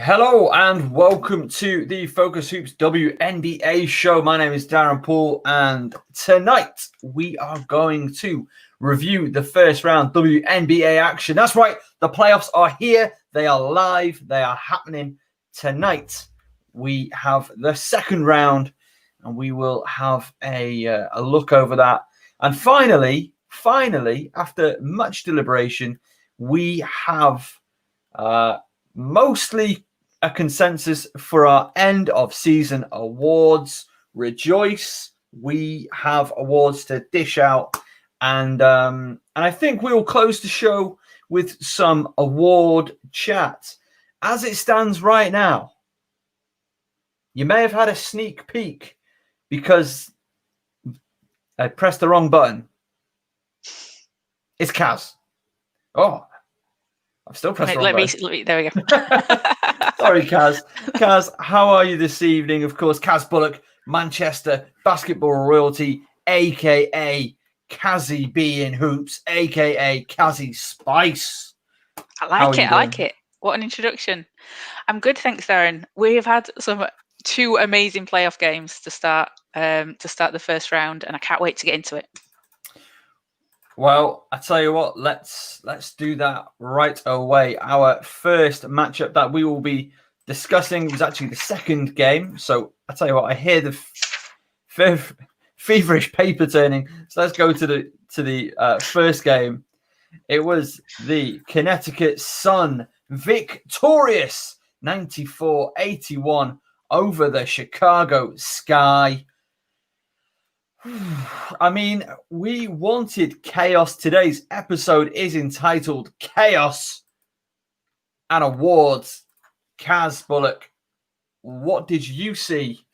Hello and welcome to the FocusHoops WNBA Show. My name is Darren Paul, and tonight we are going to review the first round WNBA action. That's right, the playoffs are here. They are live. They are happening tonight. We have the second round, and we will have a look over that. And finally, after much deliberation, we have mostly a consensus for our end of season awards. Rejoice, we have awards to dish out, and I think we will close the show with some award chat. As it stands right now, you may have had a sneak peek because I pressed the wrong button. It's Kaz. Oh, I've still pressed the wrong button. There we go. Sorry, Kaz. Kaz, how are you this evening? Of course, Kaz Bullock, Manchester basketball royalty, a.k.a. Kazzy B in hoops, a.k.a. Kazzy Spice. I like it. What an introduction. I'm good, thanks, Darren. We have had two amazing playoff games to start the first round, and I can't wait to get into it. Well, I tell you what, let's do that right away. Our first matchup that we will be discussing was actually the second game. So I tell you what, I hear the feverish paper turning. So let's go to the first game. It was the Connecticut Sun victorious 94-81 over the Chicago Sky. I mean, we wanted chaos. Today's episode is entitled Chaos and Awards. Kaz Bullock, what did you see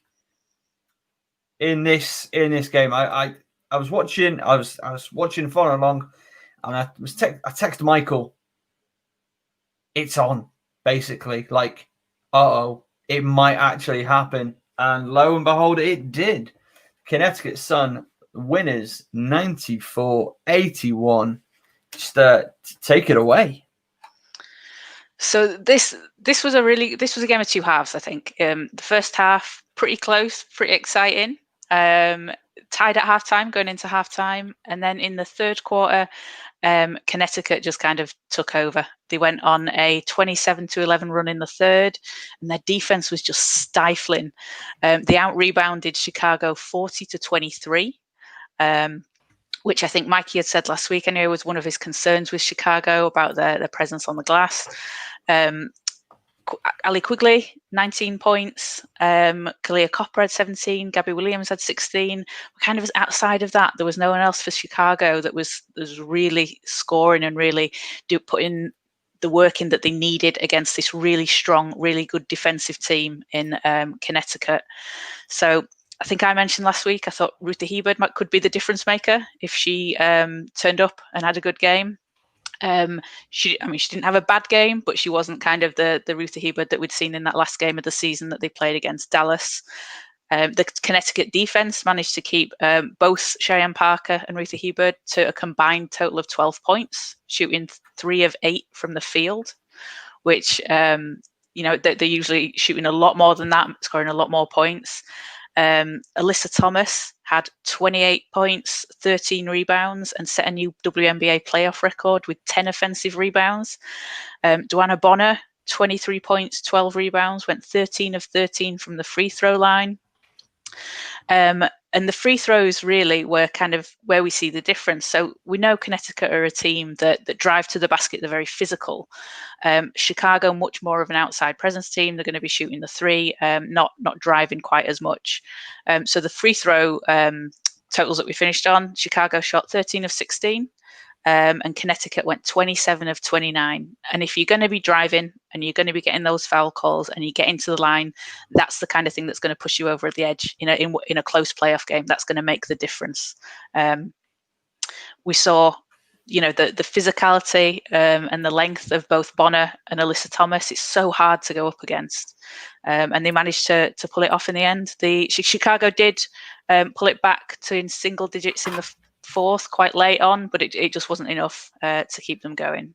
in this game? I was watching. I was watching, following along, and I texted Michael. It's on, basically. Like, it might actually happen, and lo and behold, it did. Connecticut Sun winners 94-81. Just take it away. So this was a game of two halves, I think. The first half pretty close, pretty exciting. Tied at halftime, going into halftime, and then in the third quarter, Connecticut just kind of took over. They went on a 27-11 run in the third, and their defense was just stifling. They out-rebounded Chicago 40-23, which I think Mikey had said last week. I know was one of his concerns with Chicago about their presence on the glass. Ali Quigley, 19 points. Kalia Copper had 17. Gabby Williams had 16. Kind of outside of that, there was no one else for Chicago that was really scoring and really putting the work in that they needed against this really strong, really good defensive team in Connecticut. So I think I mentioned last week, I thought Ruthie Hebard could be the difference maker if she turned up and had a good game. She didn't have a bad game, but she wasn't kind of the Ruthie Hebard that we'd seen in that last game of the season that they played against Dallas. The Connecticut defense managed to keep both Cheyenne Parker and Ruthie Hebard to a combined total of 12 points, shooting 3 of 8 from the field, which they're usually shooting a lot more than that, scoring a lot more points. Alyssa Thomas had 28 points, 13 rebounds, and set a new WNBA playoff record with 10 offensive rebounds. Duana Bonner, 23 points, 12 rebounds, went 13 of 13 from the free throw line. And the free throws really were kind of where we see the difference. So we know Connecticut are a team that drive to the basket. They're very physical. Chicago, much more of an outside presence team. They're going to be shooting the three, not driving quite as much. So the free throw totals that we finished on, Chicago shot 13 of 16. And Connecticut went 27 of 29. And if you're going to be driving and you're going to be getting those foul calls and you get into the line, that's the kind of thing that's going to push you over the edge. In a close playoff game, that's going to make the difference. We saw, the physicality and the length of both Bonner and Alyssa Thomas. It's so hard to go up against, and they managed to pull it off in the end. Chicago did pull it back to in single digits in the fourth quite late on, but it just wasn't enough to keep them going.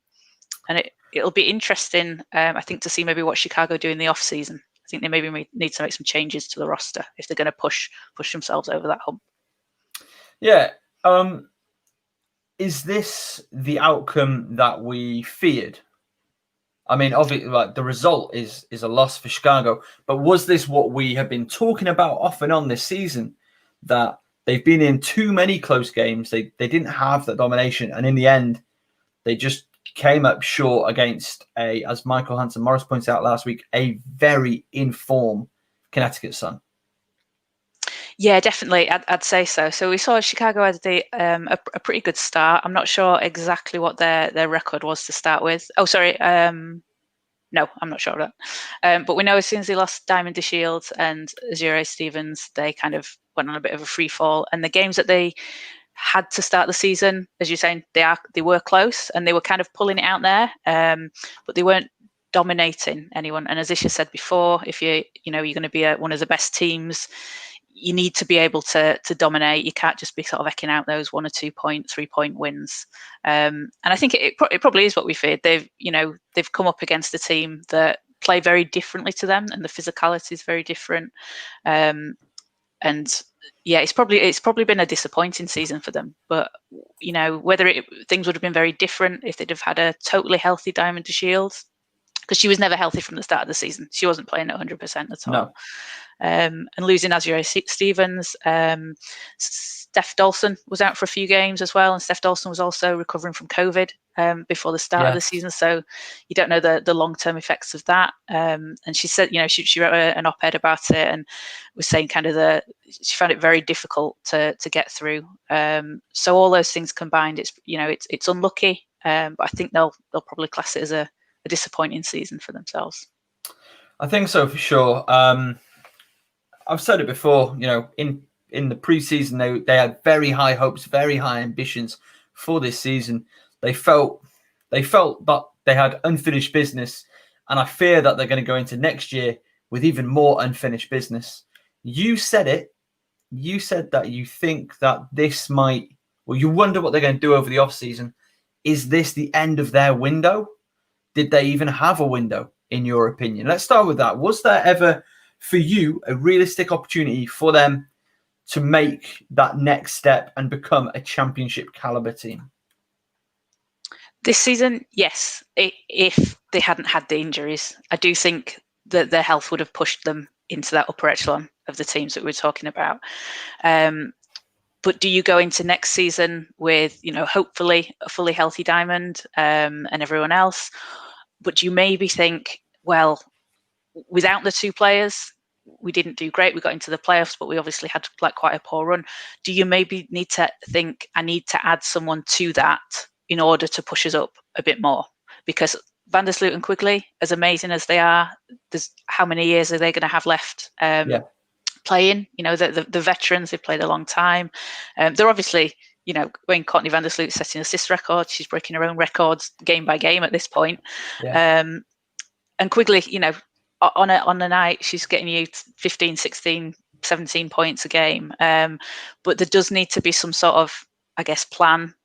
And it'll be interesting, I think, to see maybe what Chicago do in the off season. I think they maybe need to make some changes to the roster if they're going to push themselves over that hump. Yeah. Is this the outcome that we feared? I mean, obviously, like the result is a loss for Chicago, but was this what we have been talking about off and on this season? That they've been in too many close games. They didn't have that domination, and in the end, they just came up short against as Michael Hansen Morris pointed out last week, a very in-form Connecticut Sun. Yeah, definitely. I'd say so. So we saw Chicago had a pretty good start. I'm not sure exactly what their record was to start with. Oh, sorry. No, I'm not sure of that. But we know as soon as they lost Diamond DeShields and Azure Stevens, they kind of went on a bit of a free fall. And the games that they had to start the season, as you're saying, they were close and they were kind of pulling it out there, but they weren't dominating anyone. And as Isha said before, if you're going to be one of the best teams, you need to be able to dominate. You can't just be sort of eking out those 1 or 2 point, 3 point wins. And I think it probably is what we feared. They've come up against a team that play very differently to them, and the physicality is very different. And yeah, it's probably been a disappointing season for them. But whether things would have been very different if they'd have had a totally healthy Diamond DeShields, because she was never healthy from the start of the season. She wasn't playing at 100% at all. No. And losing Azure Stevens, Steph Dawson was out for a few games as well, and Steph Dawson was also recovering from COVID before the start of the season, so you don't know the long-term effects of that. And she said, she wrote an op-ed about it and was saying kind of she found it very difficult to get through. So all those things combined, it's unlucky, but I think they'll probably class it as a disappointing season for themselves. I think so for sure. I've said it before, in the preseason, they had very high hopes, very high ambitions for this season. They felt that they had unfinished business, and I fear that they're going to go into next year with even more unfinished business. You said it. You said that you think that this you wonder what they're going to do over the offseason. Is this the end of their window? Did they even have a window, in your opinion? Let's start with that. Was there ever, for you, a realistic opportunity for them to make that next step and become a championship caliber team? This season, yes. If they hadn't had the injuries, I do think that their health would have pushed them into that upper echelon of the teams that we were talking about. But do you go into next season with, hopefully a fully healthy Diamond and everyone else? But do you maybe think, well, without the two players, we didn't do great. We got into the playoffs, but we obviously had quite a poor run. Do you maybe need to think, I need to add someone to that in order to push us up a bit more? Because Vandersloot and Quigley, as amazing as they are, how many years are they going to have left playing? The veterans, they've played a long time. They're obviously, when Courtney Vandersloot's setting assist records, she's breaking her own records game by game at this point. Yeah. And Quigley, on a night, she's getting you 15, 16, 17 points a game. But there does need to be some sort of, I guess, plan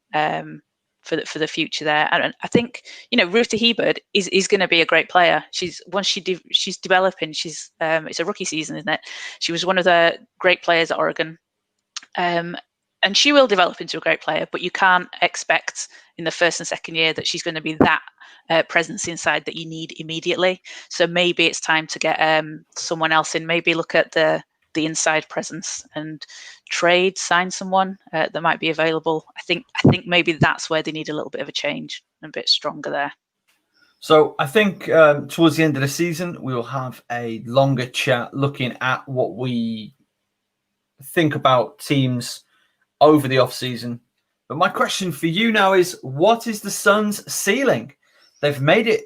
for the future there. And I think, Ruthie Hebert is going to be a great player. She's developing. It's a rookie season, isn't it? She was one of the great players at Oregon. And she will develop into a great player, but you can't expect in the first and second year that she's going to be that presence inside that you need immediately. So maybe it's time to get someone else in. Maybe look at the inside presence and sign someone that might be available. I think maybe that's where they need a little bit of a change and a bit stronger there. So I think towards the end of the season, we will have a longer chat looking at what we think about teams over the off-season. But my question for you now is, what is the Suns' ceiling? They've made it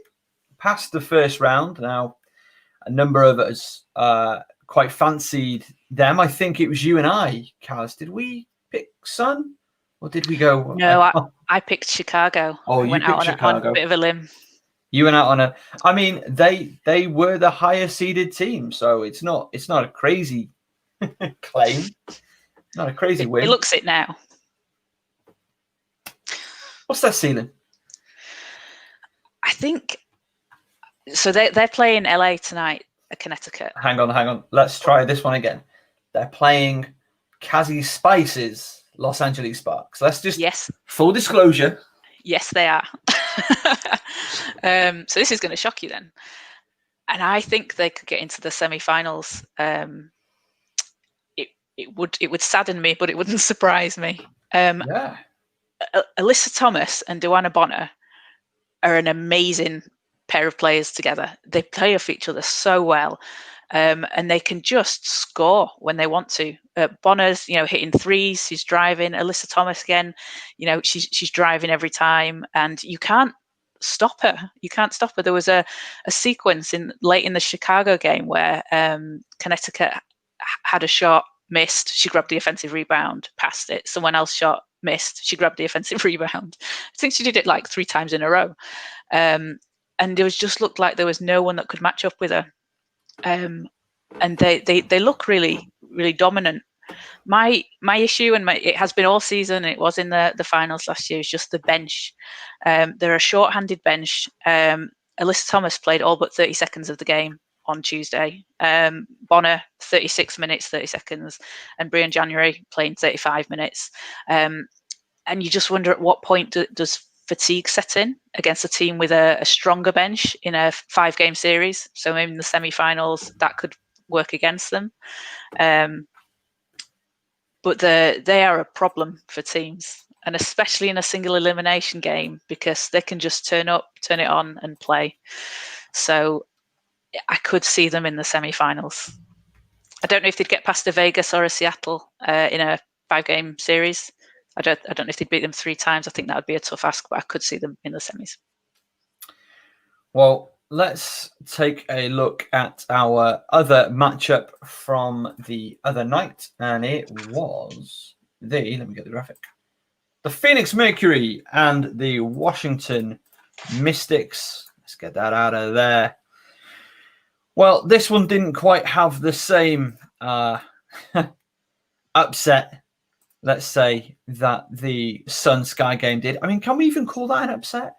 past the first round. Now, a number of us quite fancied them. I think it was you and I, Kaz. Did we pick Sun? Or did we go? No, I picked Chicago. Oh, I went out on a bit of a limb. You went out on a... I mean, they were the higher seeded team, so it's not a crazy claim. Not a crazy win. It looks it now. What's their ceiling? I think so. They're playing LA tonight at Connecticut. Hang on. Let's try this one again. They're playing Cassie Spice's Los Angeles Sparks. Let's just full disclosure. Yes, they are. So this is going to shock you then. And I think they could get into the semi-finals. It would sadden me, but it wouldn't surprise me. Alyssa Thomas and Duana Bonner are an amazing pair of players together. They play off each other so well, and they can just score when they want to. Bonner's, hitting threes. She's driving. Alyssa Thomas again, she's driving every time, and you can't stop her. There was a sequence late in the Chicago game where Connecticut had a shot, missed. She grabbed the offensive rebound, passed it. Someone else shot, missed. She grabbed the offensive rebound. I think she did it like 3 times in a row. And it just looked like there was no one that could match up with her. And they look really, really dominant. My issue, and it has been all season, it was in the finals last year, is just the bench. They're a short-handed bench. Alyssa Thomas played all but 30 seconds of the game on Tuesday. Bonner, 36 minutes, 30 seconds. And Brian January playing 35 minutes. And you just wonder at what point does fatigue set in against a team with a stronger bench in a 5-game series. So maybe in the semi-finals, that could work against them. But they are a problem for teams, and especially in a single elimination game, because they can just turn up, turn it on, and play. So I could see them in the semi-finals. I don't know if they'd get past a Vegas or a Seattle in a 5-game series. I don't know if they'd beat them 3 times. I think that would be a tough ask, but I could see them in the semis. Well, let's take a look at our other matchup from the other night, and it was let me get the graphic. The Phoenix Mercury and the Washington Mystics. Let's get that out of there. Well, this one didn't quite have the same upset, let's say, that the Sun Sky game did. I mean, can we even call that an upset?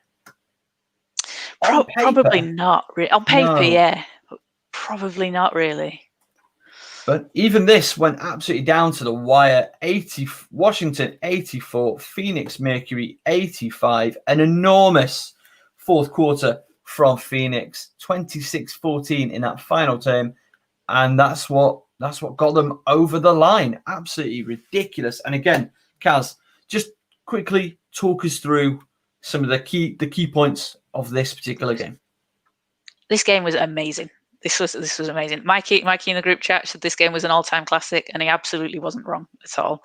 Probably not. On paper, No. yeah. But probably not really. But even this went absolutely down to the wire. Washington 84, Phoenix Mercury 85. An enormous fourth quarter from Phoenix, 26-14 in that final term. And that's what got them over the line. Absolutely ridiculous. And again, Kaz, just quickly talk us through some of the key points of this particular game. This game was amazing. This was amazing. Mikey in the group chat said this game was an all-time classic, and he absolutely wasn't wrong at all.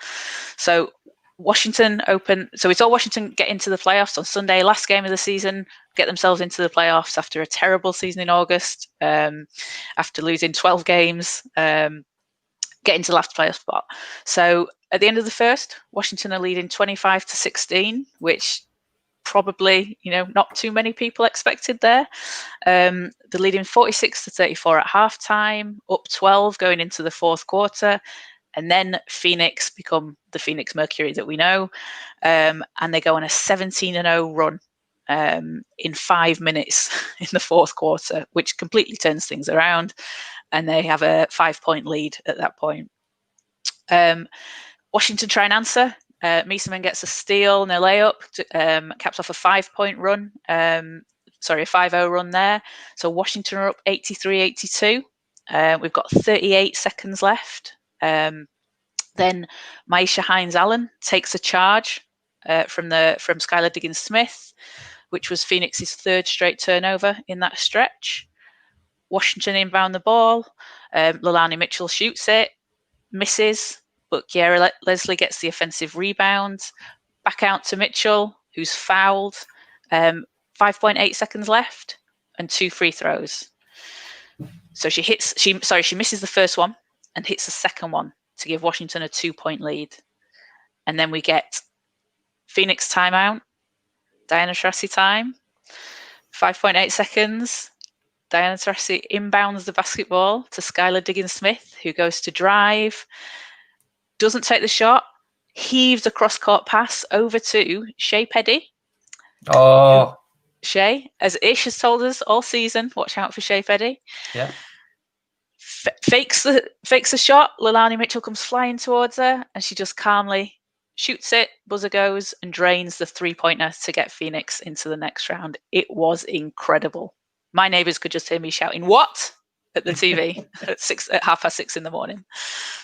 So Washington open. So we saw Washington get into the playoffs on Sunday, last game of the season, get themselves into the playoffs after a terrible season in August, after losing 12 games, get into the last playoff spot. So at the end of the first, Washington are leading 25-16, which probably, not too many people expected there. They're leading 46-34 at halftime, up 12 going into the fourth quarter. And then Phoenix become the Phoenix Mercury that we know. And they go on a 17-0 run in 5 minutes in the fourth quarter, which completely turns things around. And they have a 5-point lead at that point. Washington try and answer. Mieseman gets a steal and a layup, caps off a 5-point run. A 5-0 run there. So Washington are up 83-82. We've got 38 seconds left. Then Maisha Hines-Allen takes a charge from Skylar Diggins-Smith, which was Phoenix's 3rd straight turnover in that stretch. Washington inbound the ball. Lilani Mitchell shoots it, misses, but Kiera Leslie gets the offensive rebound. Back out to Mitchell, who's fouled. 5.8 seconds left and 2 free throws. So she misses the first one and hits the second one to give Washington a 2-point lead. And then we get Phoenix timeout, Diana Taurasi time, 5.8 seconds. Diana Taurasi inbounds the basketball to Skylar Diggins-Smith, who goes to drive, doesn't take the shot, heaves a cross-court pass over to Shea Peddy. Oh, Shea, as Ish has told us all season, watch out for Shea Petty. Yeah. Fakes the shot. Lilani Mitchell comes flying towards her, and she just calmly shoots it. Buzzer goes and drains the 3-pointer to get Phoenix into the next round. It was incredible. My neighbors could just hear me shouting "What?" at the TV at 6:30 in the morning.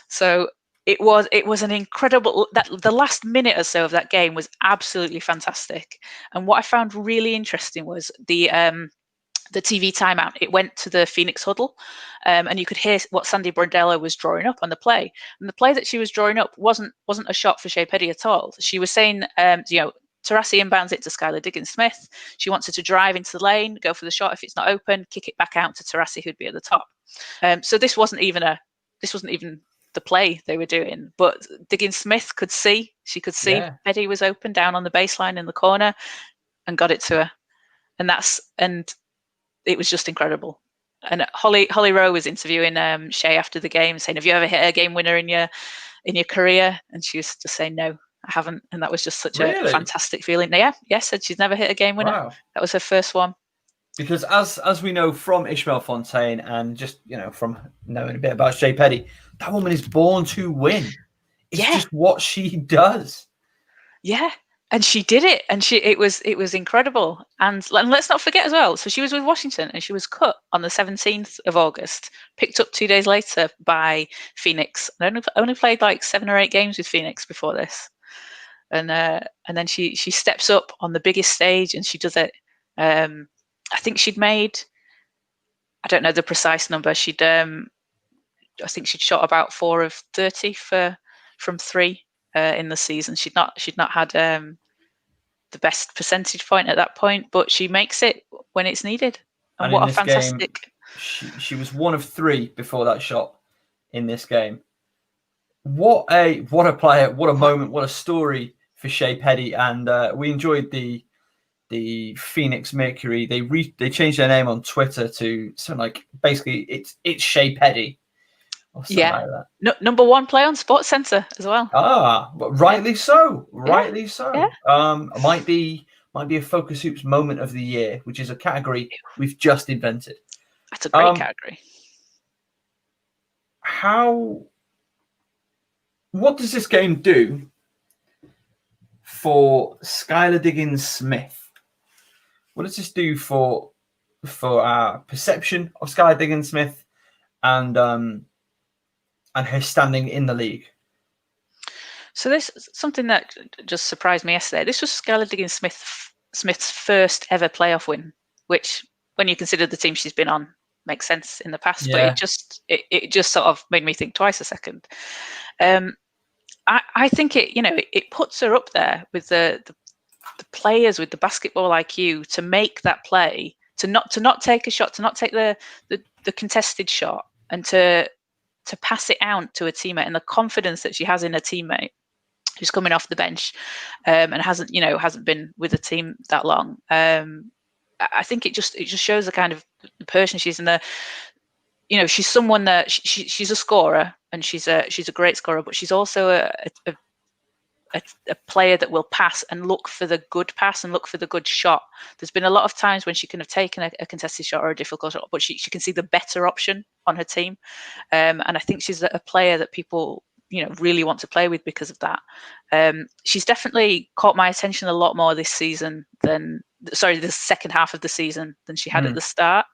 So it was an incredible. That the last minute or so of that game was absolutely fantastic. And what I found really interesting was the TV timeout. It went to the Phoenix huddle, and you could hear what Sandy Brondello was drawing up on the play. And the play that she was drawing up wasn't a shot for Shea Petty at all. She was saying, Taurasi inbounds it to Skylar Diggins-Smith. She wants her to drive into the lane, go for the shot. If it's not open, kick it back out to Taurasi, who'd be at the top. So this wasn't even the play they were doing. But Diggins-Smith could see. She could see Petty was open down on the baseline in the corner, and got it to her. And it was just incredible. And Holly Rowe was interviewing Shea after the game, saying, "Have you ever hit a game winner in your career?" And she was just saying, "No, I haven't." And that was just such a fantastic feeling. Yeah, said she's never hit a game winner. Wow. That was her first one. Because as we know from Ishmael Fontaine, and just from knowing a bit about Shea Petty, that woman is born to win. It's just what she does. Yeah. And she did it, and it was incredible. And let's not forget as well. So she was with Washington, and she was cut on the 17th of August. Picked up 2 days later by Phoenix. And only played like 7 or 8 games with Phoenix before this. And then she steps up on the biggest stage, and she does it. I think she'd made, I don't know the precise number. I think she'd shot about 4 of 30 from 3. In the season, she'd not had the best percentage point at that point, but she makes it when it's needed. And what a fantastic game, she was 1 of 3 before that shot in this game. What a player, what a moment, what a story for Shea Petty. And we enjoyed the Phoenix Mercury. They changed their name on Twitter to something like, basically it's Shea Petty. Yeah, like number 1 play on Sports Center as well. But rightly so. Rightly so. Yeah. Might be a Focus Hoops moment of the year, which is a category we've just invented. That's a great category. What does this game do for Skylar Diggins-Smith? What does this do for our perception of Skylar Diggins-Smith and her standing in the league? So this is something that just surprised me yesterday. This was Skylar Diggins-Smith's first ever playoff win, which, when you consider the team she's been on, makes sense in the past. Yeah. But it just sort of made me think twice a second. I think it puts her up there with the players with the basketball IQ to make that play, to not take a shot, to not take the contested shot, and to pass it out to a teammate, and the confidence that she has in a teammate who's coming off the bench and hasn't been with the team that long. I think it just shows the kind of the person she is, and she's someone that she's a scorer, and she's a great scorer, but she's also a player that will pass and look for the good pass and look for the good shot. There's been a lot of times when she can have taken a contested shot or a difficult shot, but she can see the better option on her team. And I think she's a player that people, really want to play with because of that. She's definitely caught my attention a lot more this season the second half of the season than she had at the start.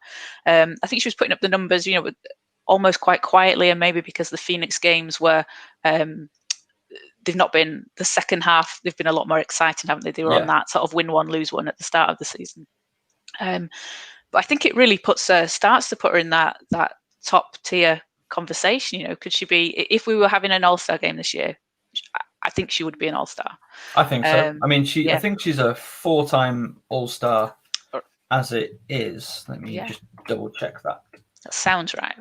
I think she was putting up the numbers, almost quite quietly, and maybe because the Phoenix games were, they've not been the second half. They've been a lot more exciting, haven't they? They were on that sort of win one, lose one at the start of the season. But I think it really starts to put her in that top tier conversation. Could she be, if we were having an all-star game this year, I think she would be an all-star. I think so. I mean, I think she's a 4-time all-star as it is. Let me just double check that. That sounds right.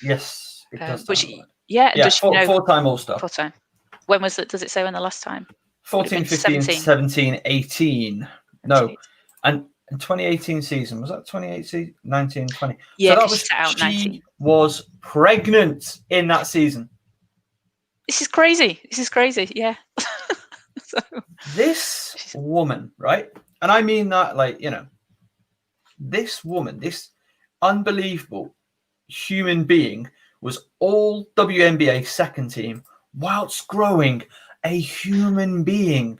Yes, it does. But does 4-time all-star. 4-time. When was it? Does it say when the last time? 14, 15, 17, 18. No. And 2018 season, was that 2018, 19, 20? Yeah, so that was, she was pregnant in that season. This is crazy. Yeah. This woman, right? And I mean that, like, this woman, this unbelievable human being, was all WNBA second team whilst growing a human being.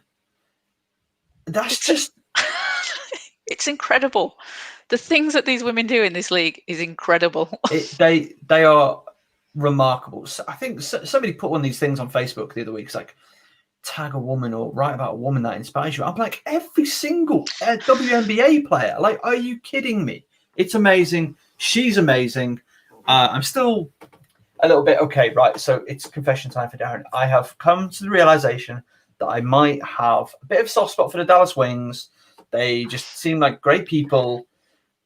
That's it's incredible. The things that these women do in this league is incredible. They are remarkable. So I think somebody put one of these things on Facebook the other week. It's like, tag a woman or write about a woman that inspires you. I'm like, every single WNBA player. Like, are you kidding me? It's amazing. She's amazing. I'm still a little bit okay, right? So it's confession time for Darren. I have come to the realization that I might have a bit of a soft spot for the Dallas Wings. They just seem like great people.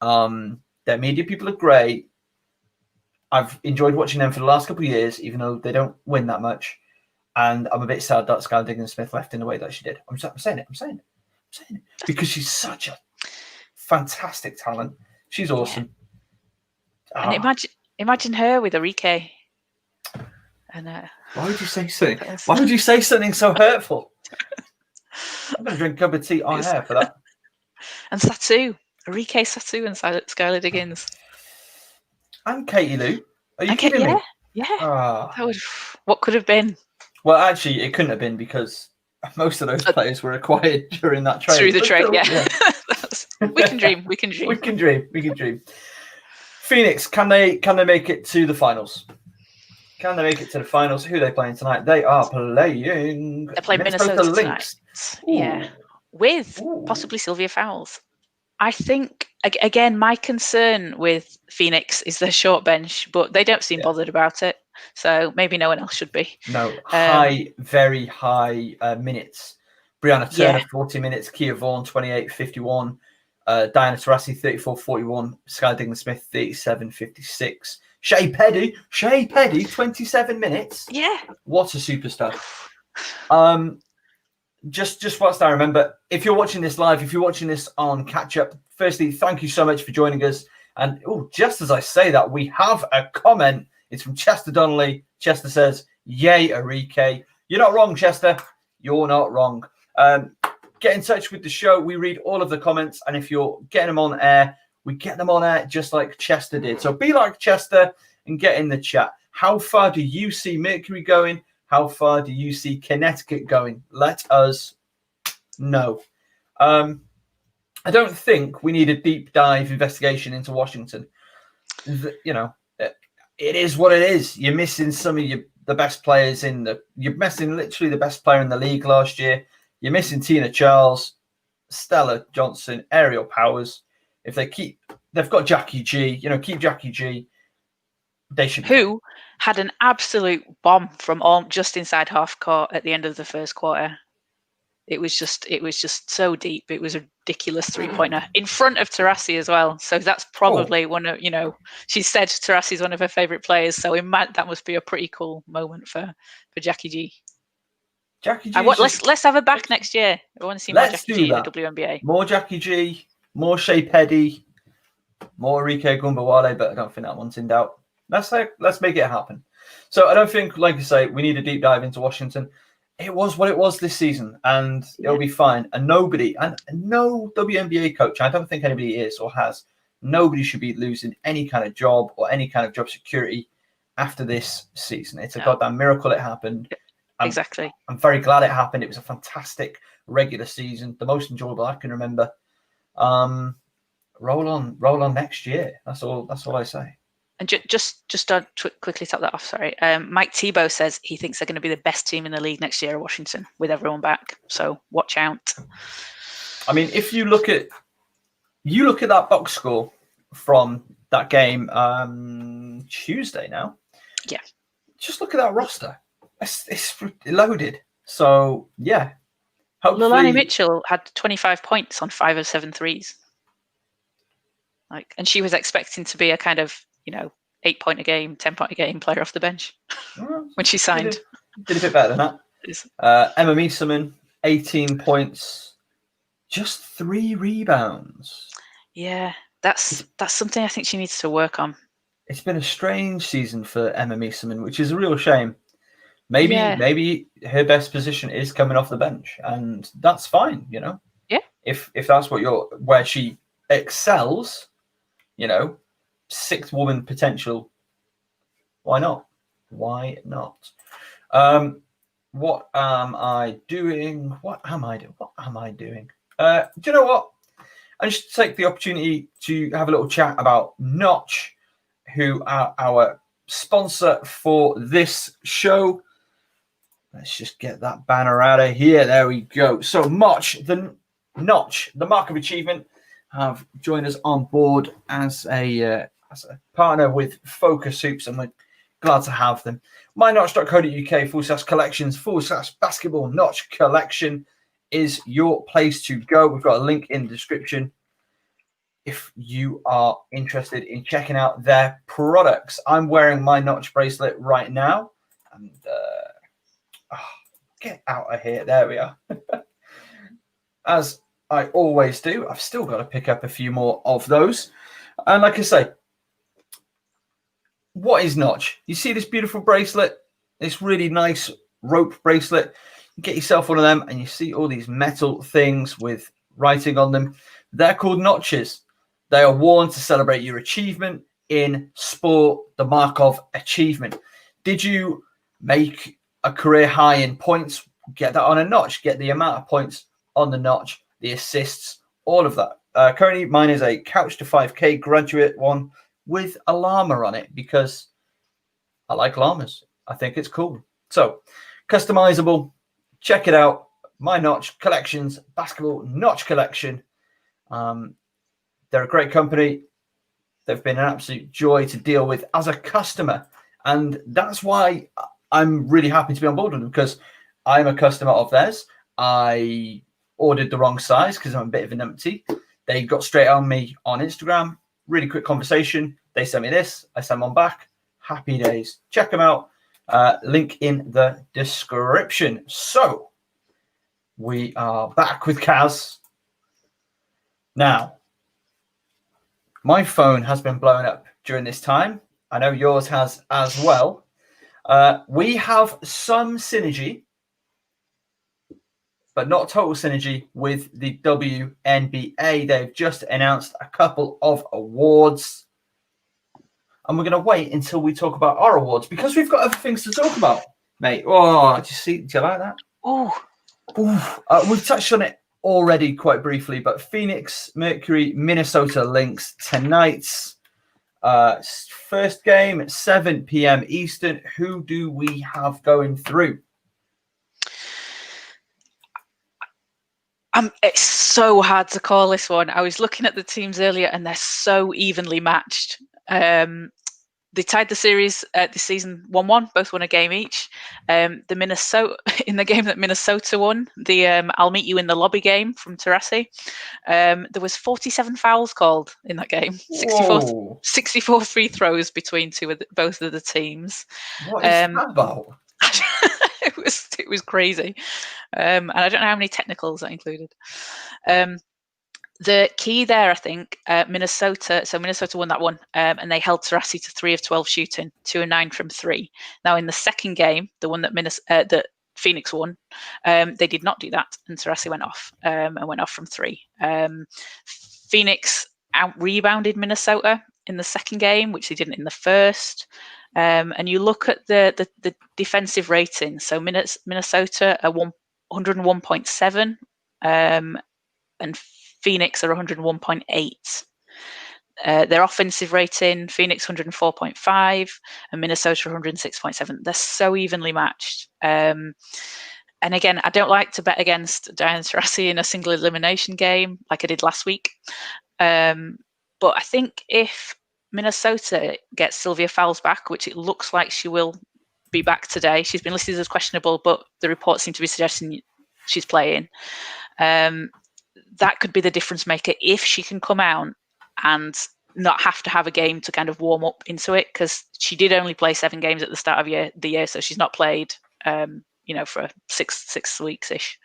Their media people are great. I've enjoyed watching them for the last couple of years, even though they don't win that much. And I'm a bit sad that Skylar Diggins-Smith left in the way that she did. I'm saying it. Because she's such a fantastic talent. She's awesome. Yeah. And imagine her with Arike. And why would you say something? Why would you say something so hurtful? I'm going to drink a cup of tea on air for that. And Satu. Arike Satu and Skylar Diggins. And Katie Lou. Are you kidding me? Yeah. That would, what could have been? Well, actually, it couldn't have been because most of those players were acquired during that trade. Through the trade, yeah. We can dream. We can dream. Phoenix, can they make it to the finals? Can they make it to the finals? Who are they playing tonight? They are playing... They're playing Minnesota tonight. Yeah. With possibly Sylvia Fowles. I think, again, my concern with Phoenix is their short bench, but they don't seem bothered about it. So maybe no one else should be. No, very high minutes. Brianna Turner, 40 minutes. Kia Vaughn, 28-51. Diana Taurasi, 34-41. Skylar Diggins-Smith, 37-56. Shea Petty, 27 minutes. Yeah. What a superstar. Just whilst I remember, if you're watching this live, if you're watching this on catch up, firstly, thank you so much for joining us. And just as I say that, we have a comment. It's from Chester Donnelly. Chester says, "Yay, Arike." You're not wrong, Chester. You're not wrong. Get in touch with the show. We read all of the comments. And if you're getting them on air, we get them on air just like Chester did. So be like Chester and get in the chat. How far do you see Mercury going? How far do you see Connecticut going? Let us know. I don't think we need a deep dive investigation into Washington. It is what it is. You're missing some of the best players you're missing literally the best player in the league last year. You're missing Tina Charles, Stella Johnson, Ariel Powers. If they've got Jackie G, keep Jackie G. They should. Who had an absolute bomb from just inside half court at the end of the first quarter. It was just so deep. It was a ridiculous 3-pointer in front of Taurasi as well. So that's probably one of, she said Taurasi is one of her favorite players. So that must be a pretty cool moment for Jackie G. Jackie G. Let's have her back next year. I want to see more Jackie G in the WNBA. More Jackie G, more Shea Petty, more Arike Gumbawale, but I don't think that one's in doubt. Let's make it happen. So I don't think, like I say, we need a deep dive into Washington. It was what it was this season, and it'll be fine. And no WNBA coach, I don't think anybody is or has, nobody should be losing any kind of job or any kind of job security after this season. It's a goddamn miracle it happened. Exactly. I'm very glad it happened. It was a fantastic regular season, the most enjoyable I can remember. Roll on next year. That's all I say. And just to quickly top that off, sorry. Mike Tebow says he thinks they're going to be the best team in the league next year, Washington, with everyone back. So watch out. I mean, if you look at that box score from that game Tuesday now. Yeah. Just look at that roster. It's loaded. So yeah. Lolani Mitchell had 25 points on 5 of 7 threes. And she was expecting to be a kind of 8-point a game, 10-point a game player off the bench when she signed. Did a bit better than that. Emma Mieseman, 18 points, just 3 rebounds. Yeah, that's something I think she needs to work on. It's been a strange season for Emma Mieseman, which is a real shame. Maybe her best position is coming off the bench, and that's fine, Yeah, if that's where she excels, 6th woman potential. Why not? Why not? What am I doing? Do you know what? I just take the opportunity to have a little chat about Notch, who are our sponsor for this show. Let's just get that banner out of here. There we go. So Notch, the Mark of Achievement, have joined us on board as a partner with FocusHoops, and we're glad to have them. mynotch.co.uk/collections/basketball Notch collection is your place to go. We've got a link in the description if you are interested in checking out their products. I'm wearing my Notch bracelet right now, and get out of here. There we are. As I always do, I've still got to pick up a few more of those. And like I say, what is Notch? You see this beautiful bracelet, this really nice rope bracelet. You get yourself one of them and you see all these metal things with writing on them. They're called notches. They are worn to celebrate your achievement in sport, the mark of achievement. Did you make a career high in points? Get that on a notch. Get the amount of points on the notch, the assists, all of that. Currently, mine is a Couch to 5K graduate one with a llama on it because I like llamas. I think it's cool. So, customizable. Check it out. My Notch Collections Basketball Notch Collection. They're a great company. They've been an absolute joy to deal with as a customer. And that's why I'm really happy to be on board with them, because I'm a customer of theirs. I ordered the wrong size because I'm a bit of a numpty. They got straight on me on Instagram. Really quick conversation. They sent me this. I sent one back. Happy days. Check them out. Link in the description. So we are back with Kaz. Now, my phone has been blowing up during this time. I know yours has as well. We have some synergy, but not total synergy with the WNBA. They've just announced a couple of awards. And we're going to wait until we talk about our awards because we've got other things to talk about, mate. Oh, do you like that? Oh, we've touched on it already quite briefly, but Phoenix, Mercury, Minnesota Lynx tonight. First game, 7 p.m. Eastern. Who do we have going through? It's so hard to call this one. I was looking at the teams earlier, and they're so evenly matched. They tied the series this season 1-1. Both won a game each. The Minnesota in the game that Minnesota won, the "I'll meet you in the lobby" game from Taurasi. There was 47 fouls called in that game. 64 free throws between both of the teams. What is that about? It was crazy, and I don't know how many technicals that included. The key there, I think, Minnesota. So Minnesota won that one, and they held Taurasi to 3 of 12 shooting, 2 of 9 from 3. Now in the second game, the one that that Phoenix won, they did not do that, and Taurasi went off and went off from 3. Phoenix out-rebounded Minnesota in the second game, which they didn't in the first. And you look at the defensive rating. So Minnesota are 101.7, and Phoenix are 101.8. Their offensive rating, Phoenix 104.5 and Minnesota 106.7. They're so evenly matched. And again, I don't like to bet against Diana Taurasi in a single elimination game like I did last week. But I think if Minnesota gets Sylvia Fowles back, which it looks like she will be back today. She's been listed as questionable, but the reports seem to be suggesting she's playing. That could be the difference maker if she can come out and not have to have a game to kind of warm up into it, because she did only play 7 games at the start of the year, so she's not played, for 6 weeks-ish.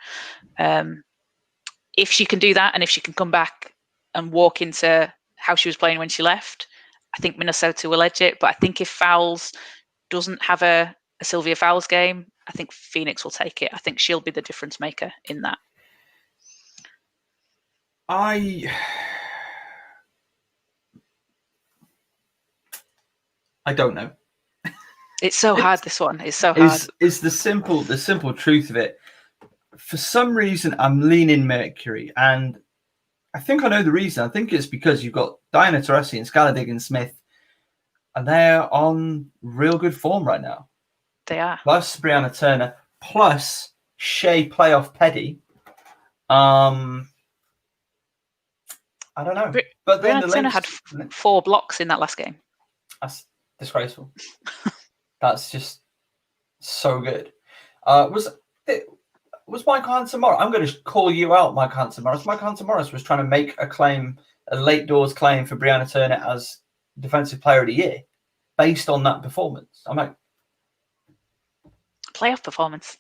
If she can do that, and if she can come back and walk into how she was playing when she left, I think Minnesota will edge it. But I think if Fowles doesn't have a Sylvia Fowles game, I think Phoenix will take it. I think she'll be the difference maker in that. I don't know. It's so hard, this one. It's so hard. Is the simple truth of it. For some reason, I'm leaning Mercury, and I think I know the reason. I think it's because you've got Diana Taurasi and Skylar Diggins-Smith, and they're on real good form right now. They are. Plus Brianna Turner, plus Shea Playoff Petty. I don't know. But then Brianna Turner had 4 blocks in that last game. That's disgraceful. That's just so good. Was Michael Hansen-Morris? I'm going to call you out, Michael Hansen-Morris. Michael Hansen-Morris was trying to make a late doors claim for Brianna Turner as Defensive Player of the Year based on that performance. I'm like, playoff performance,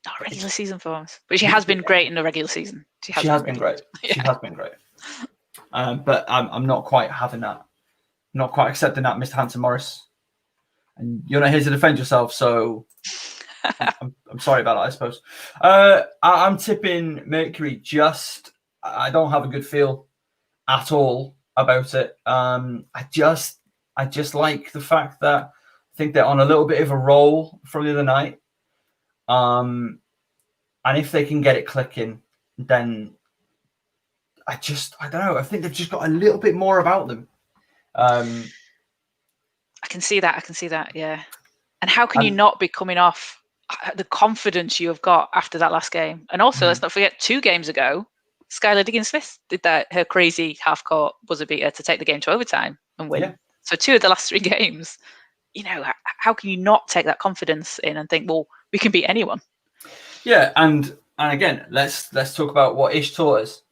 not regular season performance. But she has been great in the regular season. She has been great. Yeah. She has been great. But I'm not quite having that. Not quite accepting that, Mr. Hansen-Morris. And you're not here to defend yourself, so I'm sorry about that, I suppose. I'm tipping Mercury. I don't have a good feel at all about it. I just like the fact that I think they're on a little bit of a roll from the other night. And if they can get it clicking, then I don't know. I think they've just got a little bit more about them. I can see that. Yeah. And how can you not be coming off the confidence you have got after that last game? And also, let's not forget, 2 games ago, Skylar Diggins-Smith did her crazy half-court buzzer beater to take the game to overtime and win. Yeah. So 2 of the last 3 games, how can you not take that confidence in and think, well, we can beat anyone? Yeah, and again, let's talk about what Ish taught us.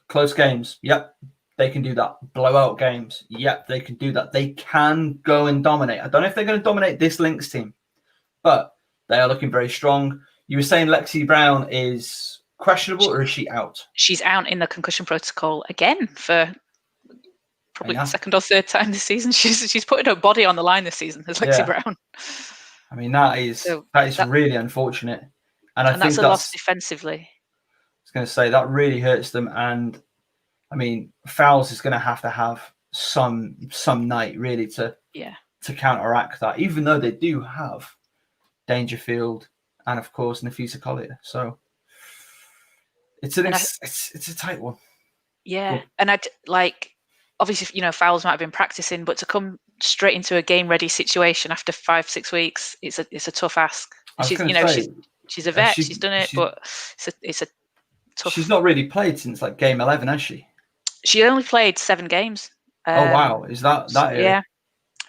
Close games, yep, they can do that. Blowout games, yep, they can do that. They can go and dominate. I don't know if they're going to dominate this Lynx team, but they are looking very strong. You were saying Lexi Brown is questionable, or is she out? She's out in the concussion protocol again for probably the 2nd or 3rd time this season. She's putting her body on the line this season as Lexi Brown. I mean, that is really unfortunate. And I think that's a loss defensively. I was going to say that really hurts them. And I mean, Fowles is going to have some night really to counteract that, even though they do have Dangerfield and of course Nafisa Collier. So it's a tight one. Yeah, and I'd like, obviously, Fowles might have been practicing, but to come straight into a game-ready situation after 5-6 weeks, it's a tough ask. She's a vet. She's done it, but it's a tough. She's not really played since like game 11, has she? She only played 7 games. Oh wow, is that? Yeah,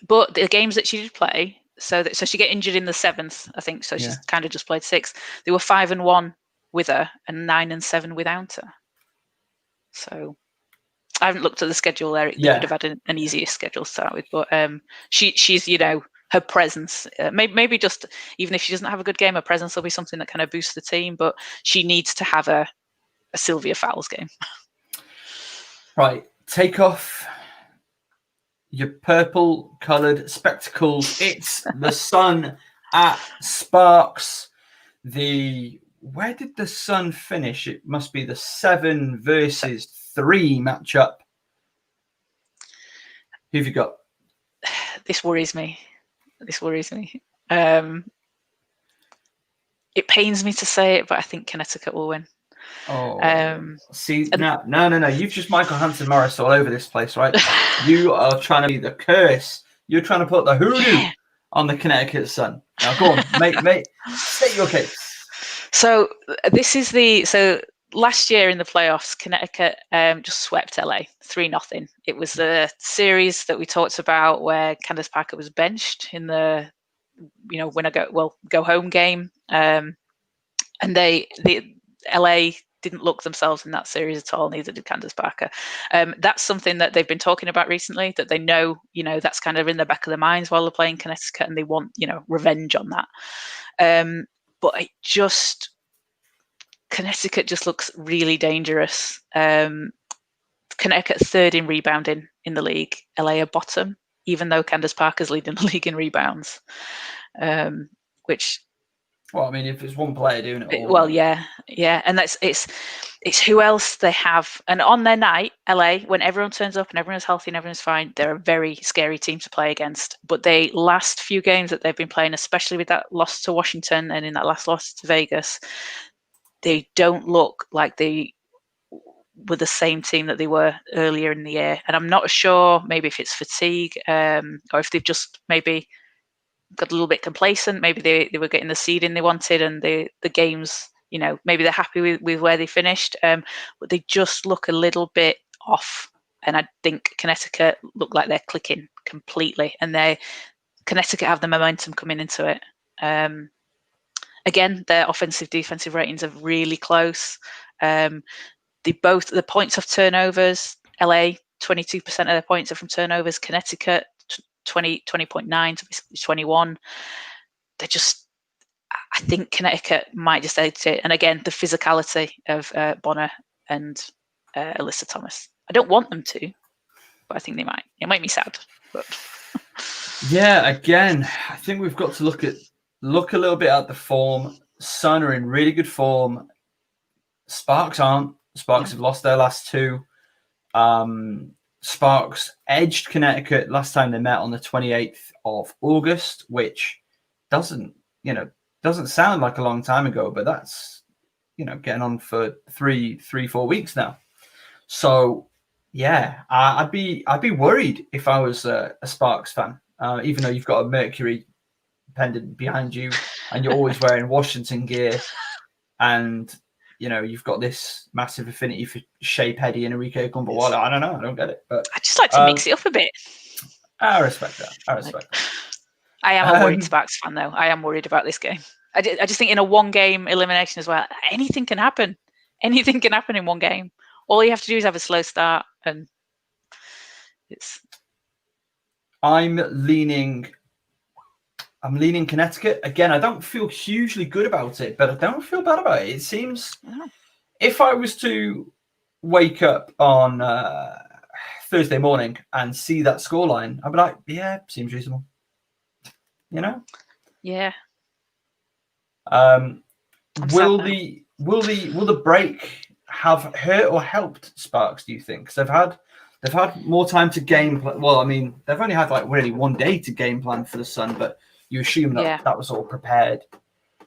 but the games that she did play, so she got injured in the 7th, I think. So she's kind of just played 6. They were 5-1 with her and 9-7 without her. So I haven't looked at the schedule there. They could have had an easier schedule to start with, but she's her presence, maybe just even if she doesn't have a good game, her presence will be something that kind of boosts the team. But she needs to have a Sylvia Fowles game. Right, take off your purple-coloured spectacles. It's the Sun at Sparks. Where did the Sun finish? It must be the 7 versus 3 matchup. Who've you got? This worries me. It pains me to say it, but I think Connecticut will win. Oh, no. You've just Michael Hansen-Morris all over this place, right? You are trying to be the curse. You're trying to put the hoodoo on the Connecticut Sun. Now, go on, mate, state your case. So last year in the playoffs, Connecticut just swept LA 3-0. It was the series that we talked about where Candace Parker was benched in the go home game, and the LA didn't look themselves in that series at all. Neither did Candace Parker. That's something that they've been talking about recently. That they know, that's kind of in the back of their minds while they're playing Connecticut, and they want revenge on that. But Connecticut just looks really dangerous. Connecticut 3rd in rebounding in the league. LA are bottom, even though Candace Parker's leading the league in rebounds, which Well, I mean, if it's one player doing it all. Well, yeah, and it's who else they have. And on their night, LA, when everyone turns up and everyone's healthy and everyone's fine, they're a very scary team to play against. But they last few games that they've been playing, especially with that loss to Washington and in that last loss to Vegas, they don't look like they were the same team that they were earlier in the year. And I'm not sure, maybe if it's fatigue, or if they've just maybe got a little bit complacent. Maybe they were getting the seeding they wanted, and the games, maybe they're happy with where they finished. But they just look a little bit off. And I think Connecticut look like they're clicking completely, and Connecticut have the momentum coming into it. Again, their offensive defensive ratings are really close. The points of turnovers, LA 22% of their points are from turnovers. Connecticut 20.9 to 21. They're just, I think Connecticut might just edit it. And again, the physicality of Bonner and Alyssa Thomas. I don't want them to, but I think they might. It might be sad, but yeah, again, I think we've got to look a little bit at the form. Sun are in really good form. Sparks aren't. Sparks have lost their last two. Sparks edged Connecticut last time they met on the 28th of August, which doesn't sound like a long time ago, but that's, getting on for 4 weeks now. So yeah, I'd be worried if I was a Sparks fan, even though you've got a Mercury pendant behind you and you're always wearing Washington gear, and you've got this massive affinity for Shea Petty and Enrique Kumbawala. I don't know. I don't get it. But I just like to mix it up a bit. I respect that. I am a worried Sparks fan, though. I am worried about this game. I just think in a one-game elimination as well, anything can happen. Anything can happen in one game. All you have to do is have a slow start, and I'm leaning Connecticut. Again, I don't feel hugely good about it, but I don't feel bad about it. It seems, if I was to wake up on Thursday morning and see that scoreline, I'd be like, yeah, seems reasonable. Yeah. Will the break have hurt or helped Sparks, do you think? Because they've had more time to game plan. Well, I mean, they've only had really 1 day to game plan for the Sun, but you assume that that was all prepared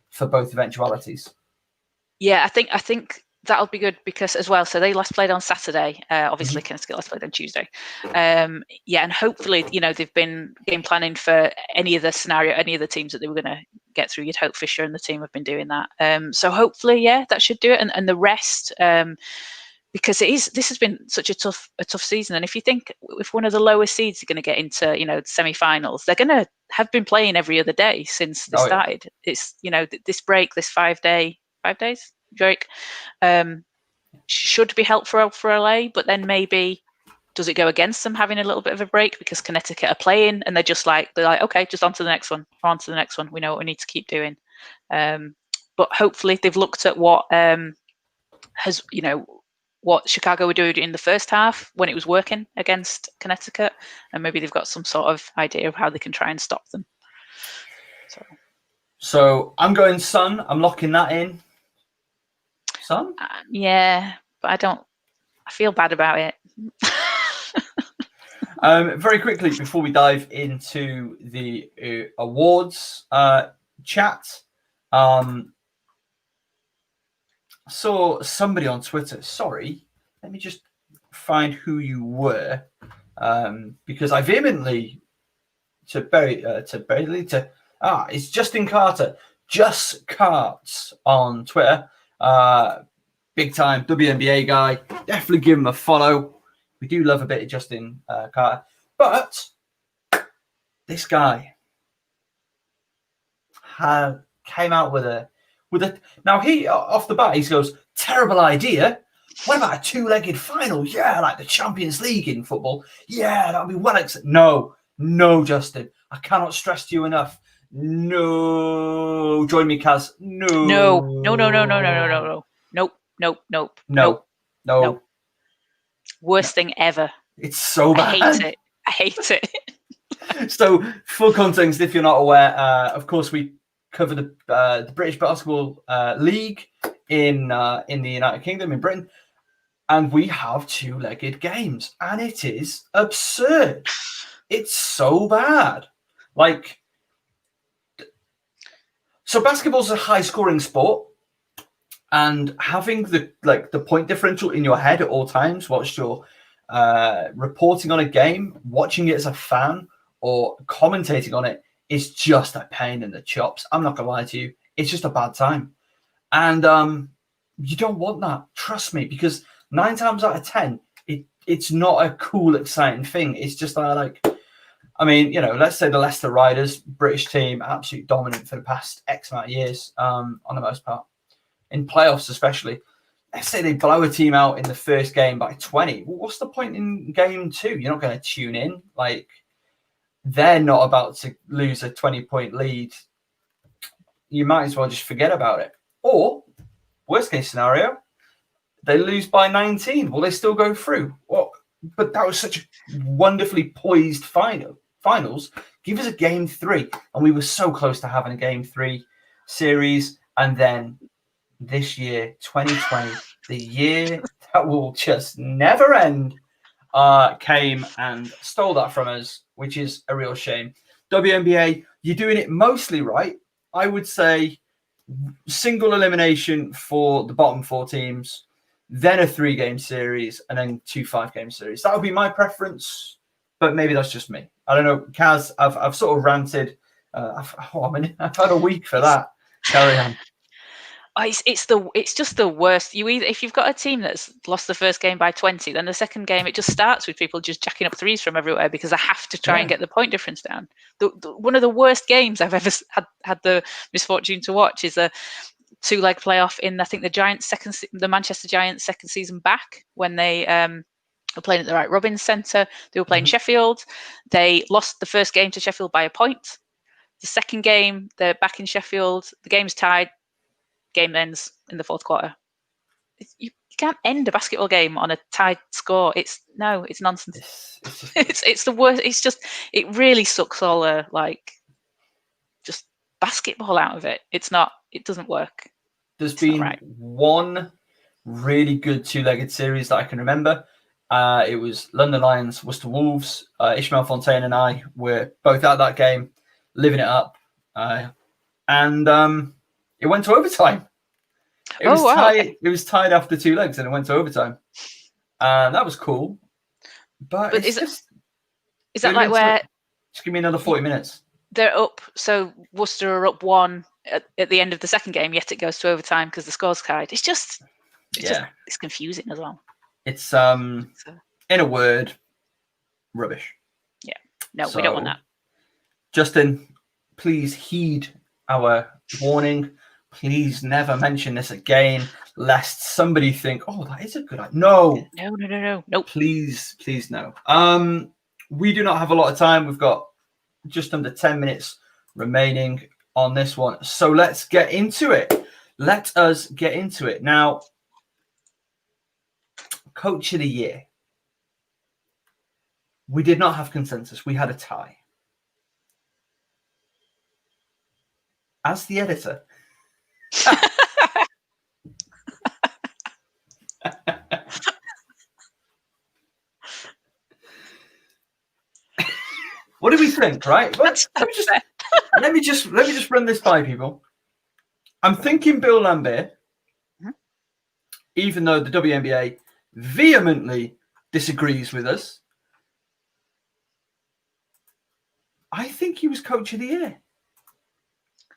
for both eventualities. Yeah, I think that'll be good because as well. So they last played on Saturday. Obviously, Connecticut last played on Tuesday. And hopefully, they've been game planning for any other scenario, any other teams that they were going to get through. You'd hope Fisher and the team have been doing that. So hopefully, that should do it. And the rest, because this has been such a tough season. And if you think if one of the lowest seeds are going to get into semi-finals, they're going to have been playing every other day since they started. It's this break, this 5 days break, should be helpful for LA, but then maybe does it go against them having a little bit of a break because Connecticut are playing and they're like okay, just on to the next one. We know what we need to keep doing. But hopefully they've looked at what what Chicago were doing in the first half when it was working against Connecticut, and maybe they've got some sort of idea of how they can try and stop them. So I'm going Sun. I'm locking that in. Sun? Yeah, but I feel bad about it. Very quickly, before we dive into the awards chat, saw somebody on Twitter. Sorry, let me just find who you were, because I vehemently it's Justin Carter, Just Carts on Twitter, big time WNBA guy. Definitely give him a follow. We do love a bit of Justin Carter, but this guy came out with a. Now he off the bat he goes, terrible idea. What about a two-legged final? Yeah, like the Champions League in football. Yeah, that'll be well. No, Justin. I cannot stress to you enough. No, join me, Kaz. No. Nope. Worst thing ever. It's so bad. I hate it. So, full context, if you're not aware, of course, we cover the British Basketball League in the United Kingdom, in Britain, and we have two-legged games, and it is absurd. It's so bad. Like, so basketball's a high-scoring sport, and having the point differential in your head at all times whilst you're reporting on a game, watching it as a fan, or commentating on it is just a pain in the chops. I'm not gonna lie to you, it's just a bad time, and you don't want that. Trust me, because 9 times out of 10, it's not a cool, exciting thing. It's just like, I mean, let's say the Leicester Riders, British team, absolutely dominant for the past X amount of years, on the most part, in playoffs especially. Let's say they blow a team out in the first game by 20. Well, what's the point in game 2? You're not going to tune in. Like, they're not about to lose a 20-point lead. You might as well just forget about it. Or, worst case scenario, they lose by 19. Will they still go through? Well, but that was such a wonderfully poised finals. Give us a game 3. And we were so close to having a game 3 series. And then this year, 2020, the year that will just never end, came and stole that from us, which is a real shame. WNBA, you're doing it mostly right. I would say single elimination for the bottom 4 teams, then a 3-game series, and then 2 5-game series. That would be my preference, but maybe that's just me. I don't know. Kaz, I've sort of ranted. I've had a week for that. Carry on. It's just the worst. If you've got a team that's lost the first game by 20, then the second game it just starts with people just jacking up threes from everywhere because they have to try and get the point difference down. One of the worst games I've ever had the misfortune to watch is a 2-leg playoff in, I think, the Manchester Giants second season back, when they were playing at the Wright Robbins Centre. They were playing Sheffield. They lost the first game to Sheffield by a point. The second game, they're back in Sheffield. The game's tied. Game ends in the fourth quarter. You can't end a basketball game on a tied score. It's nonsense. It's the worst. It's just, it really sucks all the just basketball out of it. It doesn't work. There's been one really good 2-legged series that I can remember. It was London Lions, Worcester Wolves. Ishmael Fontaine and I were both at that game, living it up. And it went to overtime. It was tied after 2 legs, and it went to overtime. And that was cool. But is that like where... Just give me another 40 minutes. They're up, so Worcester are up 1 at the end of the second game, yet it goes to overtime because the score's tied. It's confusing as well. It's, in a word, rubbish. Yeah. No, we don't want that. Justin, please heed our warning. Please never mention this again, lest somebody think, "Oh, that is a good idea." No. Nope. Please, no. We do not have a lot of time. We've got just under 10 minutes remaining on this one, so let's get into it. Let us get into it now. Coach of the Year. We did not have consensus. We had a tie. As the editor. What do we think, right? Let me just run this by people. I'm thinking Bill Lambert, even though the WNBA vehemently disagrees with us. I think he was Coach of the Year.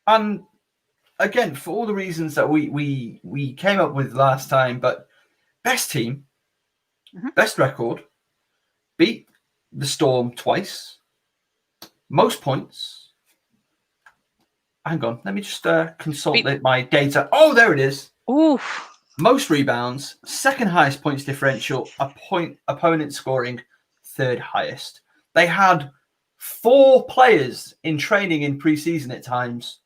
And again, for all the reasons that we came up with last time, but best team, best record, beat the Storm twice, most points. Hang on, let me just consult my data. Oh, there it is. Ooh. Most rebounds, second highest points differential, opponent scoring, third highest. They had 4 players in training in preseason at times,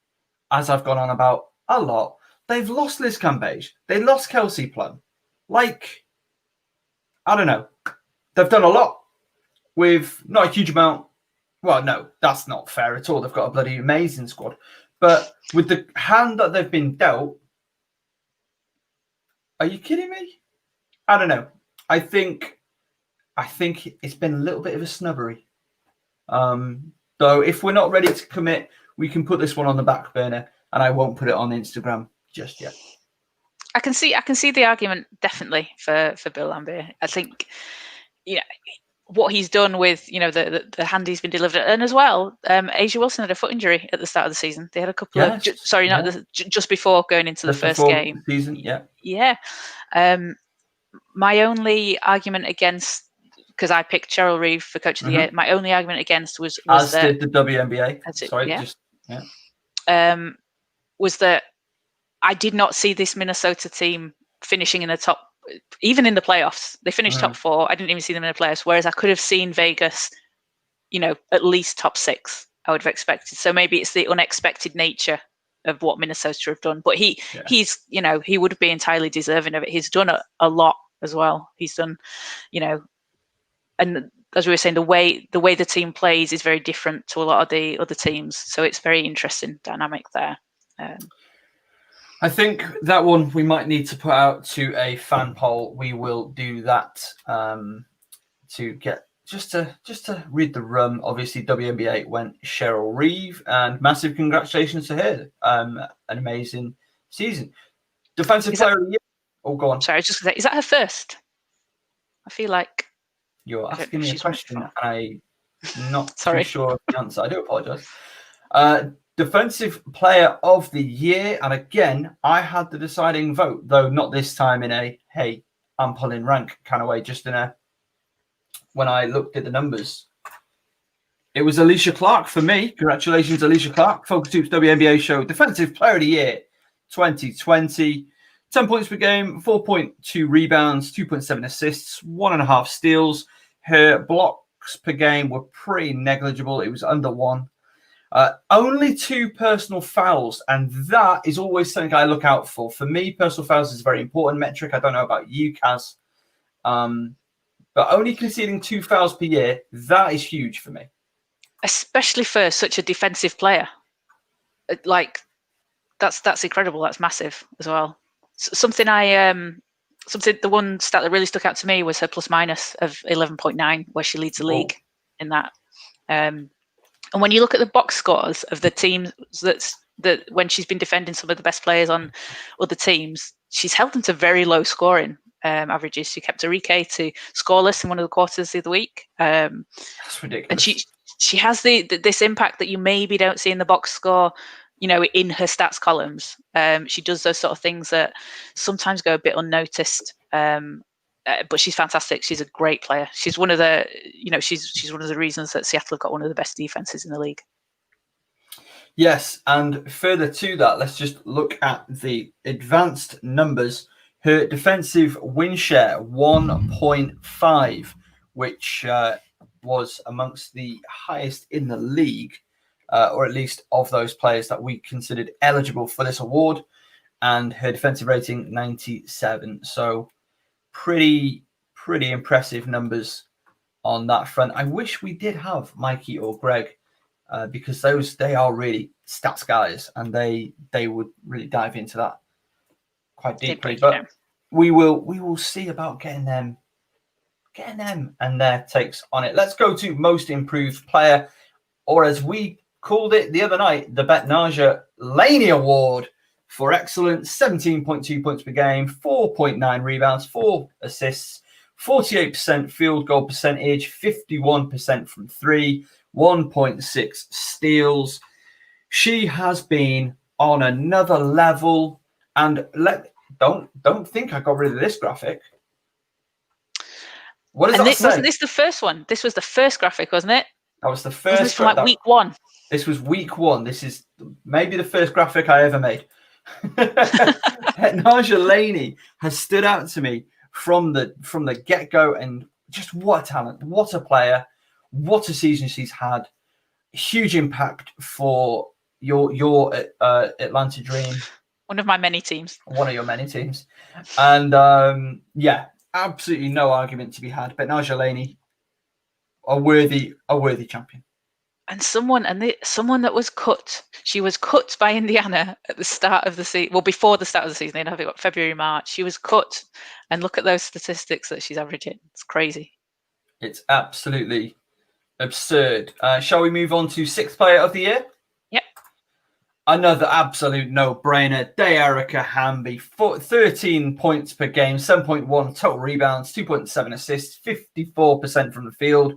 as I've gone on about a lot. They've lost Liz Cambage. They lost Kelsey Plum. I don't know. They've done a lot with not a huge amount. Well, no, that's not fair at all. They've got a bloody amazing squad. But with the hand that they've been dealt, are you kidding me? I don't know. I think it's been a little bit of a snubbery. Though if we're not ready to commit, we can put this one on the back burner, and I won't put it on Instagram just yet. I can see the argument definitely for Bill Laimbeer. I think, what he's done with the hand he's been delivered, and as well, Asia Wilson had a foot injury at the start of the season. They had a couple of just before going into the first game. Season, yeah. My only argument against, because I picked Cheryl Reeve for Coach of the Year, my only argument against was as that, did the WNBA. Was that I did not see this Minnesota team finishing in the top, even in the playoffs. They finished top 4. I didn't even see them in the playoffs. Whereas I could have seen Vegas, at least top 6. I would have expected. So maybe it's the unexpected nature of what Minnesota have done. But he's he would be entirely deserving of it. He's done a lot as well. He's done, and as we were saying, the way the team plays is very different to a lot of the other teams. So it's very interesting dynamic there. I think that one we might need to put out to a fan poll. We will do that to get just to read the room. Obviously, WNBA went Cheryl Reeve, and massive congratulations to her. An amazing season. Defensive player of the year. Oh, go on. Sorry, I was just going to say, is that her first? I feel like you're asking me a question, and I'm not too sure of the answer. I do apologize. Defensive player of the year, and again, I had the deciding vote, though not this time in a hey, I'm pulling rank kind of way, just in a when I looked at the numbers. It was Alicia Clark for me. Congratulations, Alicia Clark. FocusHoops WNBA Show Defensive Player of the Year 2020. 10 points per game, 4.2 rebounds, 2.7 assists, 1.5 steals. Her blocks per game were pretty negligible. It was under 1. Only 2 personal fouls, and that is always something I look out for. For me, personal fouls is a very important metric. I don't know about you, Kaz. But only conceding 2 fouls per year, that is huge for me. Especially for such a defensive player. Like, that's incredible. That's massive as well. The one stat that really stuck out to me was her plus minus of 11.9, where she leads the league in that. And when you look at the box scores of the teams that when she's been defending some of the best players on other teams, she's held them to very low scoring averages. She kept Arike to scoreless in one of the quarters the other week. That's ridiculous. And she has this impact that you maybe don't see in the box score, in her stats columns. She does those sort of things that sometimes go a bit unnoticed. But she's fantastic. She's a great player. She's one of the, she's one of the reasons that Seattle have got one of the best defenses in the league. Yes, and further to that, let's just look at the advanced numbers. Her defensive win share 1.5, which was amongst the highest in the league, or at least of those players that we considered eligible for this award. And her defensive rating 97. So pretty impressive numbers on that front. I wish we did have Mikey or Greg, because they are really stats guys, and they would really dive into that quite deeply. But we will see about getting them and their takes on it. Let's go to most improved player, or as we called it the other night, the Betnaja Laney Award for excellence. 17.2 points per game, 4.9 rebounds, 4 assists, 48% field goal percentage, 51% from 3, 1.6 steals. She has been on another level. And don't think I got rid of this graphic. What does that say? Wasn't this the first one? This was the first graphic, wasn't it? That was the first. Wasn't this from like week 1? This was week 1. This is maybe the first graphic I ever made. Betnaja Laney has stood out to me from the get-go, and just what a talent, what a player, what a season she's had. Huge impact for your Atlanta Dream. One of my many teams. One of your many teams. And absolutely no argument to be had. Betnaja Laney, a worthy champion. someone that was cut. She was cut by Indiana at the start of the season. Well, before the start of the season, they have it February, March. She was cut, and look at those statistics that she's averaging. It's crazy. It's absolutely absurd. Shall we move on to 6th player of the year? Yep. Another absolute no-brainer. De'Erica Hamby, 13 points per game, 7.1 total rebounds, 2.7 assists, 54% from the field,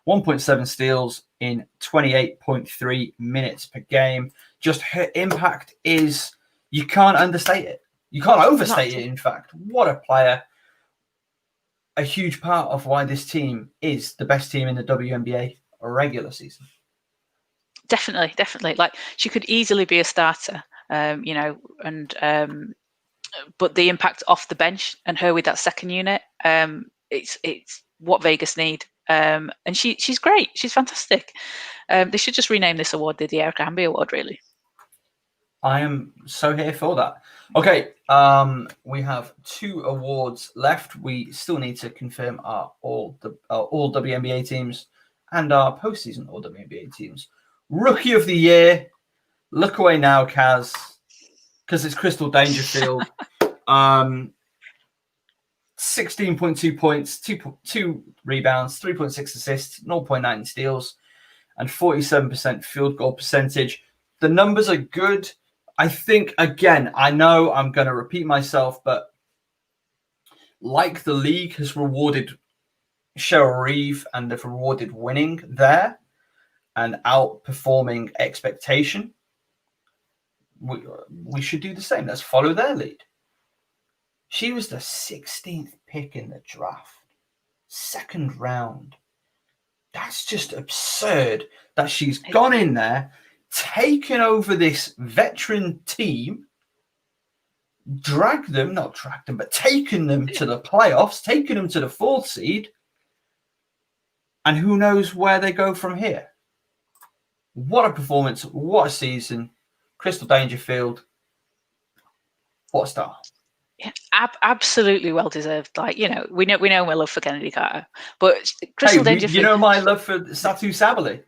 1.7 steals in 28.3 minutes per game. Just her impact is, you can't understate it. You can't overstate it, in fact. What a player. A huge part of why this team is the best team in the WNBA regular season. Definitely. Like, she could easily be a starter, but the impact off the bench and her with that second unit, it's what Vegas need. And she's great. She's fantastic. They should just rename this award the De'Erica Hamby Award, really. I am so here for that. Okay, we have 2 awards left. We still need to confirm our all WNBA teams and our postseason all WNBA teams. Rookie of the Year. Look away now, Kaz, because it's Crystal Dangerfield. 16.2 points, 2 rebounds, 3.6 assists, 0.9 steals, and 47% field goal percentage. The numbers are good. I think, again, I know I'm going to repeat myself, but like the league has rewarded Cheryl Reeve and they've rewarded winning there and outperforming expectation, we should do the same. Let's follow their lead. She was the 16th pick in the draft. 2nd round. That's just absurd that she's gone in there, taken over this veteran team, taken them to the playoffs, taken them to the 4th seed, and who knows where they go from here. What a performance. What a season. Crystal Dangerfield. What a star. Yeah, absolutely well deserved. Like, we know my love for Kennedy Carter, but Crystal Dangerfield. You know my love for Satu Sabally.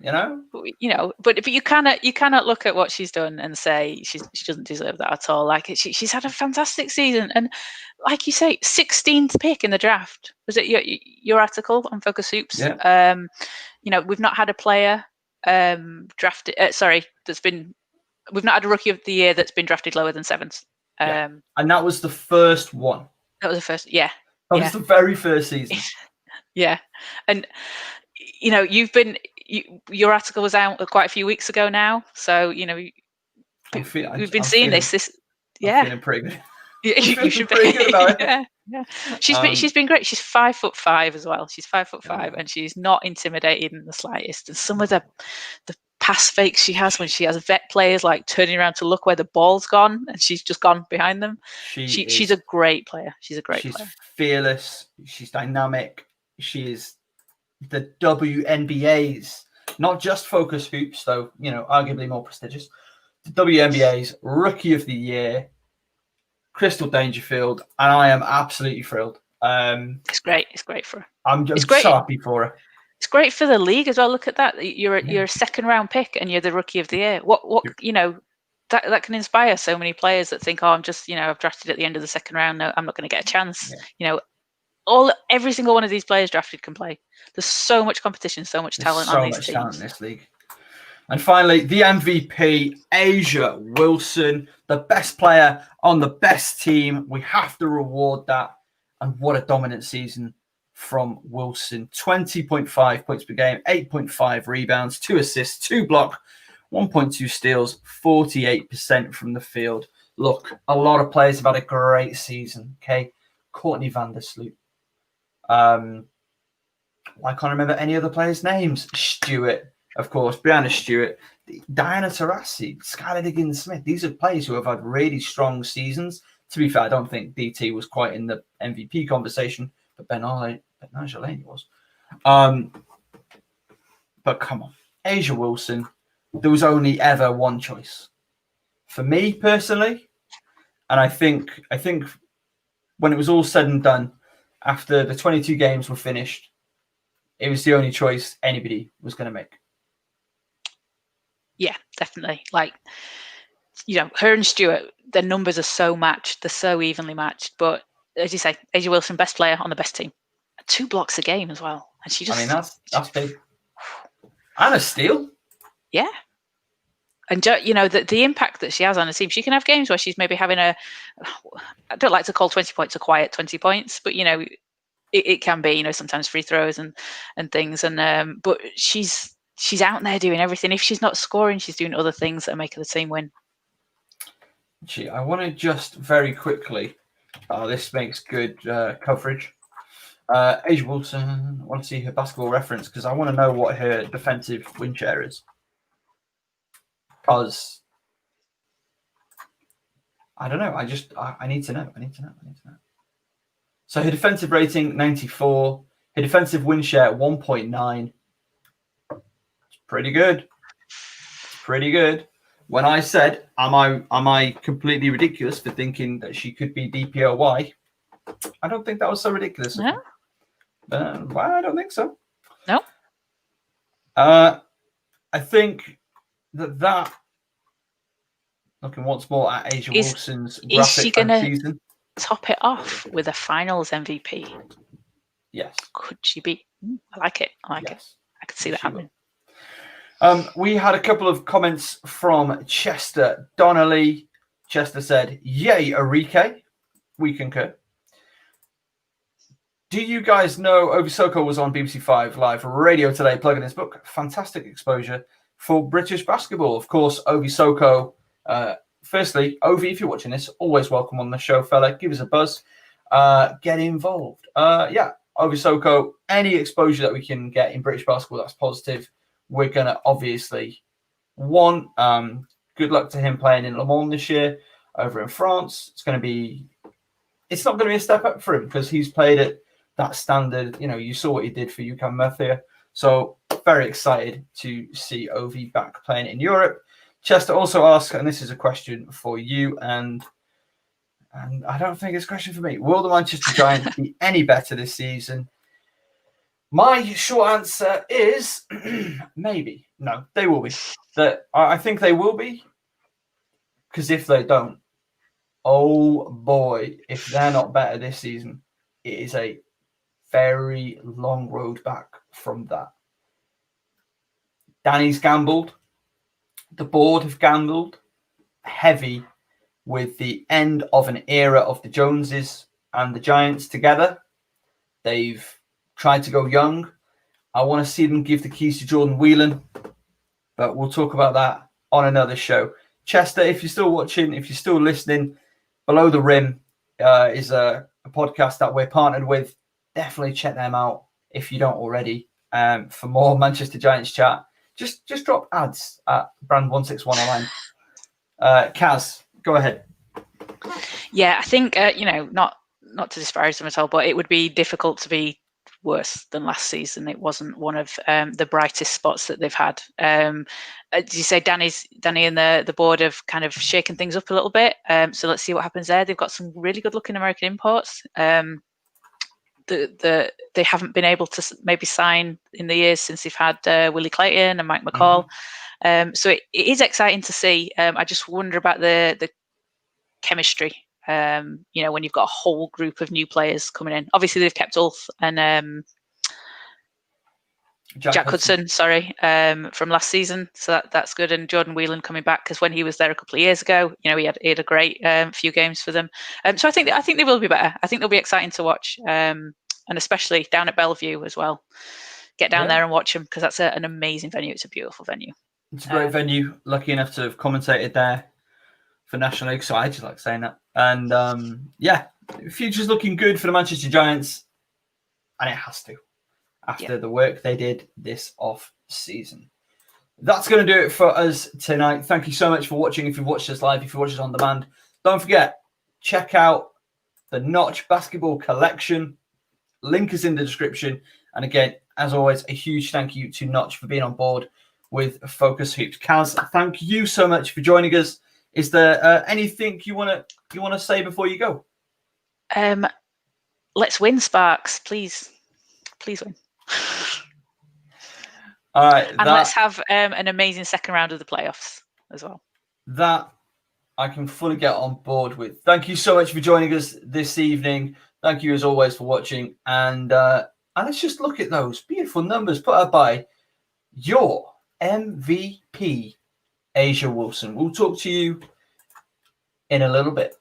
But you cannot look at what she's done and say she doesn't deserve that at all. Like, she's had a fantastic season, and like you say, 16th pick in the draft. Was it your article on Focus Hoops? Yeah. We've not had a player drafted. We've not had a Rookie of the Year that's been drafted lower than 7th. And that was the first one. That was the first, yeah. That was the very first season. Yeah. And, your article was out quite a few weeks ago now. So, we've been seeing this. Yeah. I'm feeling pretty good. You should be pretty good about it. Yeah. She's been great. She's 5'5" as well. She's 5'5", and she's not intimidated in the slightest. And some of the pass fakes she has when she has vet players like turning around to look where the ball's gone and she's just gone behind them. She's a great player. She's fearless. She's dynamic. She is the WNBA's, not just Focus Hoops, though, arguably more prestigious. The WNBA's Rookie of the Year, Crystal Dangerfield, and I am absolutely thrilled. It's great. It's great for her. I'm so happy for her. It's great for the league as well. Look at that. You're a 2nd round pick and you're the Rookie of the Year. What that can inspire so many players that think, I'm just, I've drafted at the end of the 2nd round. No, I'm not going to get a chance. Yeah. Every single one of these players drafted can play. There's so much competition, so much talent on these teams. So much talent in this league. And finally, the MVP, A'ja Wilson, the best player on the best team. We have to reward that. And what a dominant season from Wilson. 20.5 points per game, 8.5 rebounds, 2 assists, 2 blocks, 1.2 steals, 48% from the field. Look, a lot of players have had a great season, okay? Courtney Vandersloot. I can't remember any other players' names. Stewart, of course, Brianna Stewart, Diana Taurasi, Skylar Diggins-Smith. These are players who have had really strong seasons. To be fair, I don't think DT was quite in the MVP conversation, but Betnijah Laney was. But come on, A'ja Wilson, there was only ever one choice. For me, personally, and I think when it was all said and done, after the 22 games were finished, it was the only choice anybody was going to make. Yeah, definitely. Like, her and Stuart, their numbers are so matched. They're so evenly matched. But as you say, Asia Wilson, best player on the best team. 2 blocks a game as well. And she just... that's big. And a steal. Yeah. And, the impact that she has on a team, she can have games where she's maybe having I don't like to call 20 points a quiet 20 points, but, it can be, sometimes free throws and things. And but she's out there doing everything. If she's not scoring, she's doing other things that make the team win. I want to just very quickly, this makes good coverage. Asia Wilson, I want to see her basketball reference because I want to know what her defensive win share is. Because I don't know. I need to know. I need to know. So her defensive rating, 94. Her defensive win share, 1.9. It's pretty good. When I said, am I completely ridiculous for thinking that she could be DPOY? I don't think that was so ridiculous. No. I don't think so. No. I think that looking once more at Asia Wilson's graphic season. Top it off with a finals MVP? Yes. Could she be? I like it. I could see that happening. We had a couple of comments from Chester Donnelly. Chester said, "Yay, Arike." We concur. Do you guys know Ovi Soko was on BBC 5 Live Radio today, plugging his book? Fantastic exposure for British basketball. Of course, Ovi Soko. Firstly, Ovi, if you're watching this, always welcome on the show, fella. Give us a buzz. Get involved. Ovi Soko, any exposure that we can get in British basketball that's positive, we're going to obviously want. Good luck to him playing in Le Mans this year over in France. It's not going to be a step up for him because he's played at that standard. You saw what he did for UCAM Murcia. So very excited to see Ovi back playing in Europe. Chester also asks, and this is a question for you, and I don't think it's a question for me. Will the Manchester Giants be any better this season? My short answer is maybe. No, they will be. I think they will be, because if they don't, oh boy, if they're not better this season, it is a very long road back from that. Danny's gambled. The board have gambled heavy with the end of an era of the Joneses and the Giants together. They've tried to go young. I want to see them give the keys to Jordan Whelan, but we'll talk about that on another show. Chester, if you're still watching, if you're still listening, Below the Rim is a podcast that we're partnered with. Definitely check them out if you don't already. For more Manchester Giants chat, just drop ads at Brand161 online. Kaz, go ahead. Yeah, I think not to disparage them at all, but it would be difficult to be worse than last season. It wasn't one of the brightest spots that they've had. Did you say Danny and the board have kind of shaken things up a little bit? So let's see what happens there. They've got some really good looking American imports. They haven't been able to maybe sign in the years since they've had Willie Clayton and Mike McCall. So it is exciting to see. I just wonder about the chemistry. When you've got a whole group of new players coming in. Obviously, they've kept Ulf and Jack Hudson, from last season. So that's good. And Jordan Whelan coming back, because when he was there a couple of years ago, he had a great few games for them. So I think they will be better. I think they'll be exciting to watch, and especially down at Bellevue as well. Get down there and watch them, because that's an amazing venue. It's a beautiful venue. It's a great venue. Lucky enough to have commentated there for National League, so I just like saying that. And future's looking good for the Manchester Giants, and it has to after the work they did this off season. That's going to do it for us tonight. Thank you so much for watching. If you've watched us live, if you watched us on demand, don't forget, check out the Notch Basketball Collection. Link is in the description. And again, as always, a huge thank you to Notch for being on board with Focus Hoops. Kaz, thank you so much for joining us. Is there anything you want to say before you go? Let's win, Sparks, please win. All right. And let's have an amazing second round of the playoffs as well. That I can fully get on board with. Thank you so much for joining us this evening. Thank you as always for watching. And let's just look at those beautiful numbers put up by your MVP, Asia Wilson. We'll talk to you in a little bit.